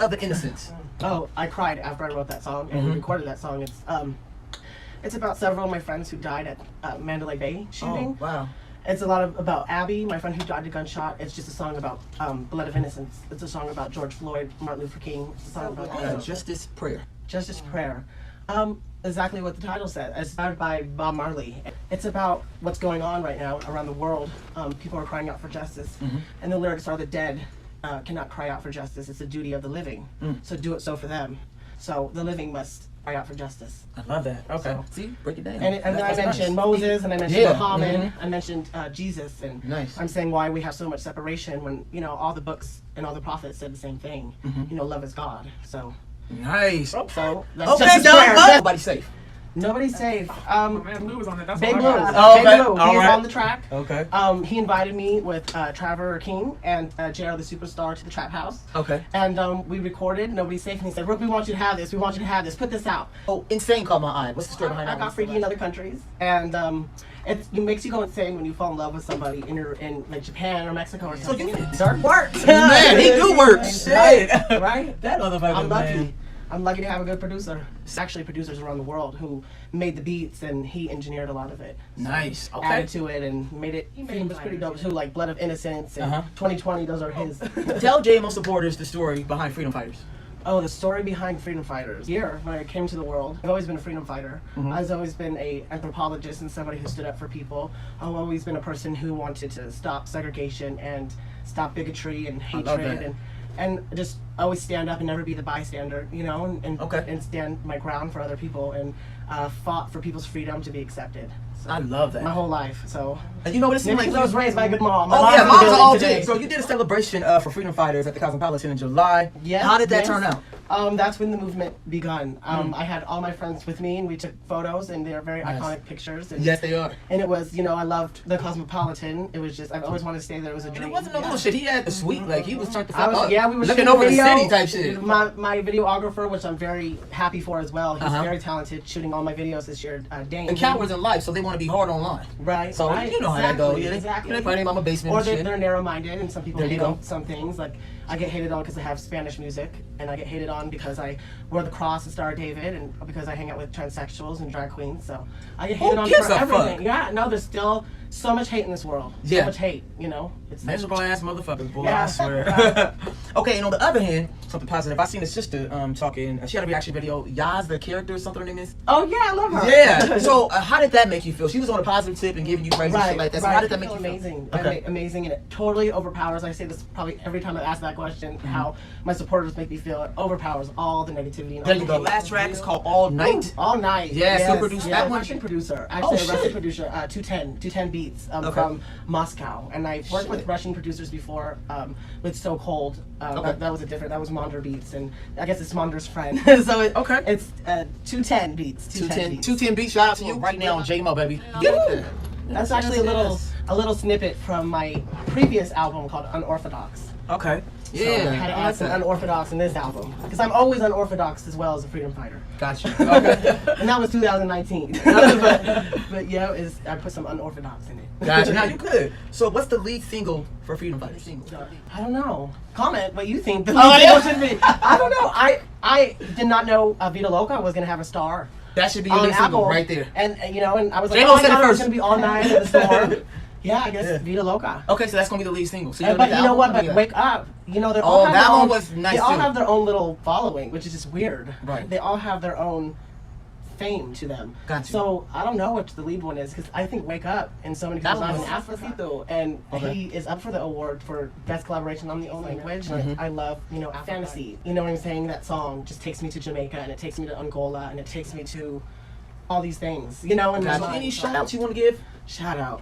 of the Innocents. Oh, I cried after I wrote that song and recorded that song. It's about several of my friends who died at Mandalay Bay shooting. Oh, wow. It's a lot about Abby, my friend who died a gunshot. It's just a song about blood of innocence. It's a song about George Floyd, Martin Luther King. It's a song about Justice Prayer. Justice Prayer. Exactly what the title said. It's inspired by Bob Marley. It's about what's going on right now around the world. People are crying out for justice. And the lyrics are, the dead cannot cry out for justice. It's the duty of the living. So do it so for them. So the living must cry out for justice. I love that. Okay. So, see, break it down. And then I mentioned Moses, and I mentioned Muhammad, I mentioned Jesus, and I'm saying why we have so much separation when, you know, all the books and all the prophets said the same thing. You know, love is God. So nice. So that's okay, just done. Nobody's safe. Nobody's safe. Man, Blue was on it. That's Big all Blue. I got. Oh, okay. Big Blue. All He's right. on the track. Okay. He invited me with Trevor King and JR the Superstar to the Trap House. Okay. And we recorded. Nobody's safe. And he said, "Rheuk, we want you to have this. We want you to have this. Put this out." Oh, Insane caught my eye. What's the story behind that? I got freaky in other countries, and it makes you go insane when you fall in love with somebody in like Japan or Mexico or something. Dark works. Man, he do work. Shit. Right? That motherfucker. I'm lucky. Man. I'm lucky to have a good producer. It's actually producers around the world who made the beats, and he engineered a lot of it. So Nice. Okay. added to it and made it. It was pretty dope too. Like Blood of Innocence and 2020. Those are his. Tell JMO supporters the story behind Freedom Fighters. Oh, the story behind Freedom Fighters. Here, when I came to the world, I've always been a freedom fighter. I've always been an anthropologist and somebody who stood up for people. I've always been a person who wanted to stop segregation and stop bigotry and hatred and just always stand up and never be the bystander, you know, and stand my ground for other people and fought for people's freedom to be accepted. So, I love that. my whole life. So, And you know what it seems maybe like? I was raised by a good mom. Oh yeah, moms are all today. big. So you did a celebration for Freedom Fighters at the Cosmopolitan in July. Yes, How did that turn out? That's when the movement begun. I had all my friends with me, and we took photos, and they're very iconic pictures. And, Yes, they are. and it was, you know, I loved the Cosmopolitan. It was just, I've always wanted to stay there. It was a And dream. it wasn't no little shit. He had the suite, like he was turned the I fuck was, up. yeah, we were looking shooting over video. the city type shit. My videographer, which I'm very happy for as well. He's very talented, shooting all my videos this year. Dane. And cowards in life, so they want to be hard online. Right. So right, you know how that goes. exactly, Yeah, exactly. they probably in my basement Or and shit. they're narrow-minded, and some people There you hate go. on some things. Like I get hated on because I have Spanish music, and I get hated on because I wear the cross and Star of David, and because I hang out with transsexuals and drag queens. So I get hated on gives for a everything. fuck? Yeah, no, there's still so much hate in this world. Yeah. So much hate. You know, it's Miserable ass motherfuckers, boy. Yeah. I swear. Okay, and on the other hand, something positive. I seen a sister talking. She had a reaction video. Yaz, the character, something her name is. Oh yeah, I love her. Yeah. So how did that make you feel? She was on a positive tip and giving you praise and shit like that. So how did that make you feel? Amazing. Okay. Amazing, and it totally overpowers. I say this probably every time I ask that question. How my supporters make me feel. It overpowers all the negativity. And There all you the go. hate. Last track is called All Night. All night. Yeah, yes. so producer. Yeah, That one- Russian producer. Oh, Actually, a Russian shit. producer. 210 beats from Moscow, and I've worked with Russian producers before. With So Cold. That was that was Monder Beats, and I guess it's Monder's friend. So it's 210 beats. 210 beats. Shout out to you right now on JMO, baby. Get it there. That's actually a little snippet from my previous album called Unorthodox. Okay. So I had to add some unorthodox in this album because I'm always unorthodox as well as a freedom fighter. Gotcha. Okay. And that was 2019. but yeah, I put some unorthodox in it. Gotcha. Now you good. So what's the lead single for Freedom Fighters? I don't know. Comment what you think the Oh, lead yeah? single should be. I don't know. I did not know Vida Loca was gonna have a star. That should be your On lead single Apple. right there. And you know, and I was like, J-Lo oh my said it God, it's first. gonna be all night at the store. Yeah, I guess Vida Loca. Okay, so that's gonna be the lead single. So But you know what? But Wake Up. You know, they all have that their one own, was nice They all too. have their own little following, which is just weird. Right. They all have their own fame to them. Gotcha. So I don't know which the lead one is because I think Wake Up and so many That people one have was- Afrocito, and he is up for the award for best collaboration on the own language. And I love, you know, fantasy. You know what I'm saying? That song just takes me to Jamaica, and it takes me to Angola, and it takes me to all these things. You know, and there's Any shout outs you want to give? shout out.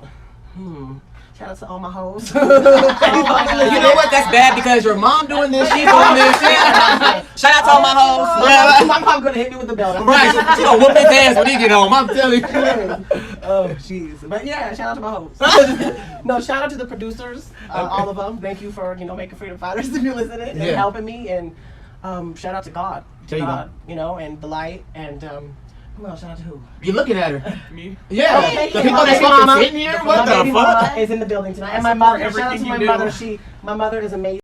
Shout out to all my hoes. You know what? That's bad because your mom doing this, she's doing this. Shout out to all my hoes. My mom gonna hit me with the belt. Right, she gonna whoop his ass when he get home. I'm telling you. Oh, jeez. But yeah, shout out to my hoes. No, shout out to the producers, all of them. Thank you for, you know, making Freedom Fighters if you're listening and helping me. And shout out to God. There you go. God, you know, and the light. And who else? Shout out to who? You're looking at her. Me. Yeah. Okay, The people that's my mama. fucking sitting here? What My the baby fuck? mama is in the building tonight. And my mother. Shout out to everything my you mother. do. My mother is amazing.